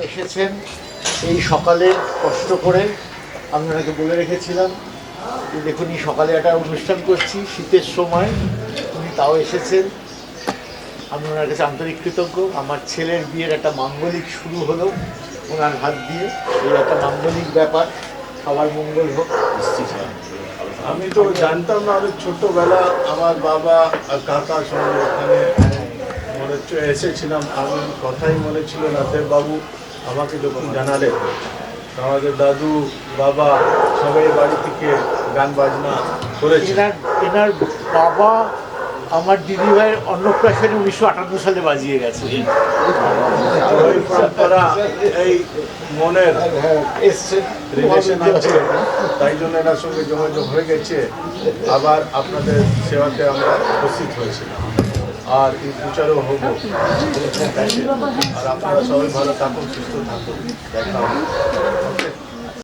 এসেছেন এই সকালে কষ্ট করে। আমি ওনাকে বলে রেখেছিলাম যে দেখুন এই সকালে একটা অনুষ্ঠান করছি শীতের সময়, উনি তাও এসেছেন। আমি ওনার কাছে আন্তরিক কৃতজ্ঞ। আমার ছেলের বিয়ের একটা মাঙ্গলিক শুরু হলো ওনার হাত দিয়ে, এই একটা মাঙ্গলিক ব্যাপার, সবার মঙ্গল হোক। আমি তো জানতাম না, আমি ছোটবেলা আমার বাবা আর কাকার সঙ্গে ওখানে মনে হচ্ছে এসেছিলাম। আমি কথাই মনে ছিল না, দেববাবু আমাকে যখন জানালেন, আমাদের দাদু বাবা সবাই বাড়ি থেকে গান বাজনা করেছে। এনার বাবা আমার দিদিভাইয়ের অন্নপ্রাশনে 1958 সালে বাজিয়ে গেছে। ওই পরম্পরা, এই মনের এসছে রিলেশন আছে, তাই জন্য এনার সঙ্গে যোগাযোগ হয়ে গেছে। আবার আপনাদের সেবাতে আমরা উপস্থিত হয়েছিলাম, আর এই প্রচারও হবো। আর আপনারা সবাই ভালো থাকুন, সুস্থ থাকুন, দেখা হবে।